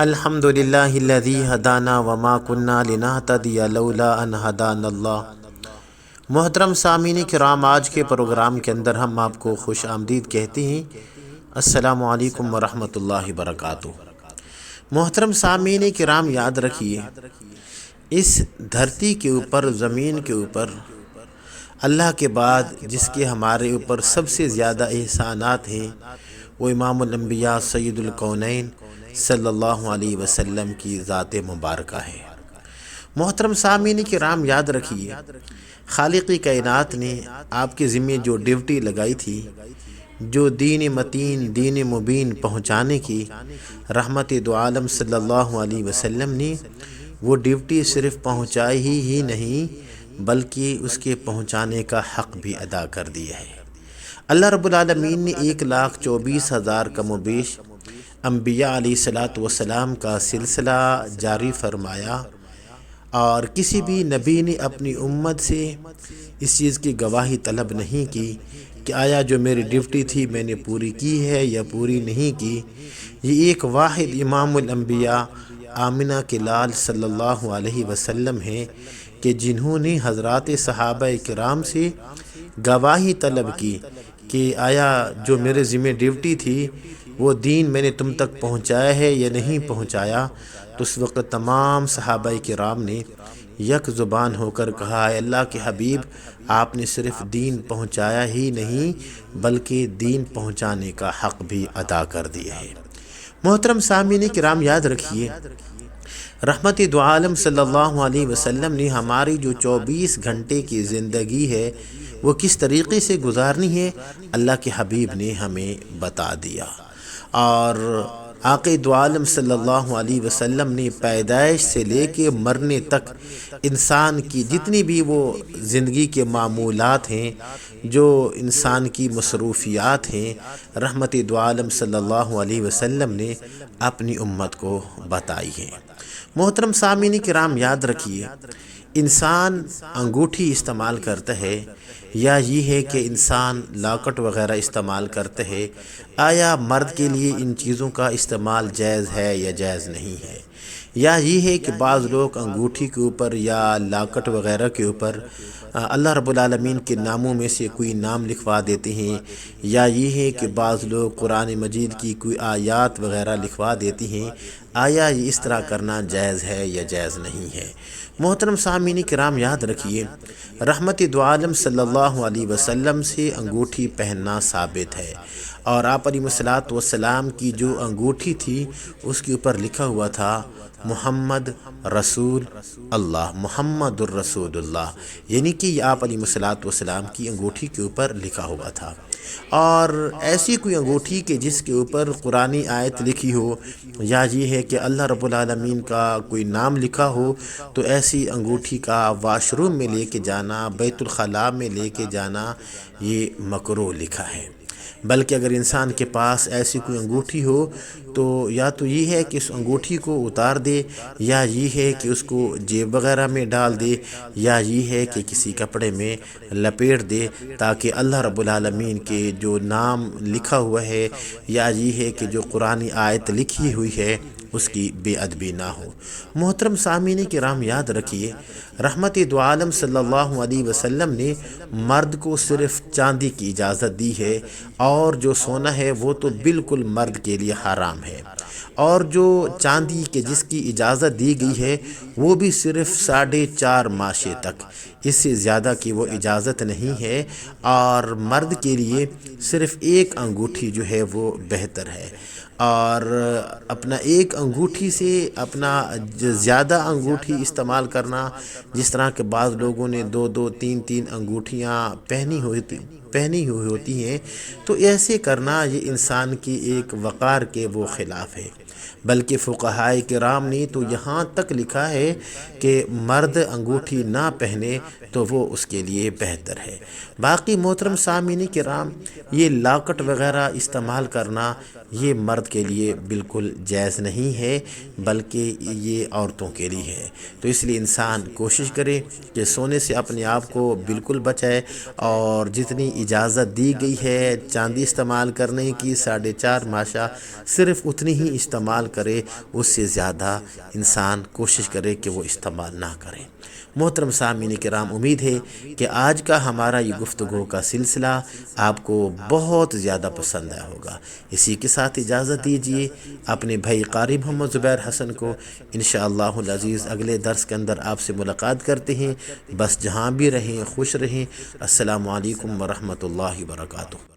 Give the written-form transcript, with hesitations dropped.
الحمد للہ الذی ہدانا وما کنا لنہتدی لولا ان ہدانا اللہ۔ محترم سامعین کرام، آج کے پروگرام کے اندر ہم آپ کو خوش آمدید کہتے ہیں۔ السلام علیکم ورحمۃ اللہ وبرکاتہ۔ محترم سامعین کرام، یاد رکھیے، اس دھرتی کے اوپر، زمین کے اوپر اللہ کے بعد جس کے ہمارے اوپر سب سے زیادہ احسانات ہیں، وہ امام الانبیاء سید الکونین صلی اللہ علیہ وسلم کی ذات مبارکہ ہے۔ محترم سامعین کرام، یاد رکھیے، خالق کائنات نے آپ کے ذمہ جو ڈیوٹی لگائی تھی، جو دین متین، دین مبین پہنچانے کی، رحمت دو عالم صلی اللہ علیہ وسلم نے وہ ڈیوٹی صرف پہنچائی ہی نہیں بلکہ اس کے پہنچانے کا حق بھی ادا کر دیا ہے۔ اللہ رب العالمین نے 1,24,000 کم و بیش انبیاء علیہ السلام کا سلسلہ جاری فرمایا، اور کسی بھی نبی نے اپنی امت سے اس چیز کی گواہی طلب نہیں کی کہ آیا جو میری ڈیوٹی تھی میں نے پوری کی ہے یا پوری نہیں کی۔ یہ ایک واحد امام الانبیاء آمنہ کے لال صلی اللہ علیہ وسلم ہیں کہ جنہوں نے حضرات صحابہ کرام سے گواہی طلب کی کہ آیا جو میرے ذمہ ڈیوٹی تھی وہ دین میں نے تم تک پہنچایا ہے یا نہیں پہنچایا۔ تو اس وقت تمام صحابہ کرام نے یک زبان ہو کر کہا، اے اللہ کے حبیب، آپ نے صرف دین پہنچایا ہی نہیں بلکہ دین پہنچانے کا حق بھی ادا کر دیا ہے۔ محترم سامعین کرام، یاد رکھیے، رحمت دو عالم صلی اللہ علیہ وسلم نے ہماری جو 24 گھنٹے کی زندگی ہے وہ کس طریقے سے گزارنی ہے، اللہ کے حبیب نے ہمیں بتا دیا۔ اور آقا دو عالم صلی اللہ علیہ وسلم نے پیدائش سے لے کے مرنے تک انسان کی جتنی بھی وہ زندگی کے معمولات ہیں، جو انسان کی مصروفیات ہیں، رحمت دو عالم صلی اللہ علیہ وسلم نے اپنی امت کو بتائی ہیں۔ محترم سامعین کرام، یاد رکھیے، انسان انگوٹھی استعمال کرتا ہے یا یہ ہے کہ انسان لاکٹ وغیرہ استعمال کرتا ہے، آیا مرد کے لیے ان چیزوں کا استعمال جائز ہے یا جائز نہیں ہے؟ یا یہ ہے کہ بعض لوگ انگوٹھی کے اوپر یا لاکٹ وغیرہ کے اوپر اللہ رب العالمین کے ناموں میں سے کوئی نام لکھوا دیتے ہیں، یا یہ ہے کہ بعض لوگ قرآن مجید کی کوئی آیات وغیرہ لکھوا دیتے ہیں، آیا یہ اس طرح کرنا جائز ہے یا جائز نہیں ہے؟ محترم سامعین کرام، یاد رکھیے، رحمت دو عالم صلی اللہ علیہ وسلم سے انگوٹھی پہننا ثابت ہے، اور آپ علیہ الصلوۃ والسلام کی جو انگوٹھی تھی اس کے اوپر لکھا ہوا تھا محمد رسول اللہ، محمد الرسول اللہ، یعنی کہ یہ آپ علیہ الصلوۃ والسلام کی انگوٹھی کے اوپر لکھا ہوا تھا۔ اور ایسی کوئی انگوٹھی کہ جس کے اوپر قرآنی آیت لکھی ہو، یا یہ ہے کہ اللہ رب العالمین کا کوئی نام لکھا ہو، تو ایسی انگوٹھی کا واش روم میں لے کے جانا، بیت الخلاء میں لے کے جانا، یہ مکروہ لکھا ہے۔ بلکہ اگر انسان کے پاس ایسی کوئی انگوٹھی ہو تو یا تو یہ ہے کہ اس انگوٹھی کو اتار دے، یا یہ ہے کہ اس کو جیب وغیرہ میں ڈال دے، یا یہ ہے کہ کسی کپڑے میں لپیٹ دے، تاکہ اللہ رب العالمین کے جو نام لکھا ہوا ہے یا یہ ہے کہ جو قرآنی آیت لکھی ہوئی ہے اس کی بے ادبی نہ ہو۔ محترم سامعین کرام، یاد رکھیے، رحمت دو عالم صلی اللہ علیہ وسلم نے مرد کو صرف چاندی کی اجازت دی ہے، اور جو سونا ہے وہ تو بالکل مرد کے لیے حرام ہے، اور جو چاندی کے جس کی اجازت دی گئی ہے وہ بھی صرف 4.5 ماشے تک، اس سے زیادہ کی وہ اجازت نہیں ہے، اور مرد کے لیے صرف ایک انگوٹھی جو ہے وہ بہتر ہے۔ اور اپنا ایک انگوٹھی سے اپنا زیادہ انگوٹھی استعمال کرنا، جس طرح کہ بعض لوگوں نے 2 3 انگوٹھیاں پہنی ہوئی ہوتی ہیں، تو ایسے کرنا یہ انسان کی ایک وقار کے وہ خلاف ہے۔ بلکہ فقہائے کرام نے تو یہاں تک لکھا ہے کہ مرد انگوٹھی نہ پہنے تو وہ اس کے لیے بہتر ہے۔ باقی محترم سامعین کرام، یہ لاکٹ وغیرہ استعمال کرنا یہ مرد کے لیے بالکل جائز نہیں ہے، بلکہ یہ عورتوں کے لیے ہے۔ تو اس لیے انسان کوشش کرے کہ سونے سے اپنے آپ کو بالکل بچائے، اور جتنی اجازت دی گئی ہے چاندی استعمال کرنے کی 4.5 ماشا، صرف اتنی ہی استعمال استعمال کرے اس سے زیادہ انسان کوشش کرے کہ وہ استعمال نہ کرے۔ محترم سامعین کرام، امید ہے کہ آج کا ہمارا یہ گفتگو کا سلسلہ آپ کو بہت زیادہ پسند آیا ہوگا۔ اسی کے ساتھ اجازت دیجیے اپنے بھائی قاری محمد زبیر حسن کو، انشاءاللہ العزیز اگلے درس کے اندر آپ سے ملاقات کرتے ہیں۔ بس جہاں بھی رہیں خوش رہیں۔ السلام علیکم ورحمۃ اللہ وبرکاتہ۔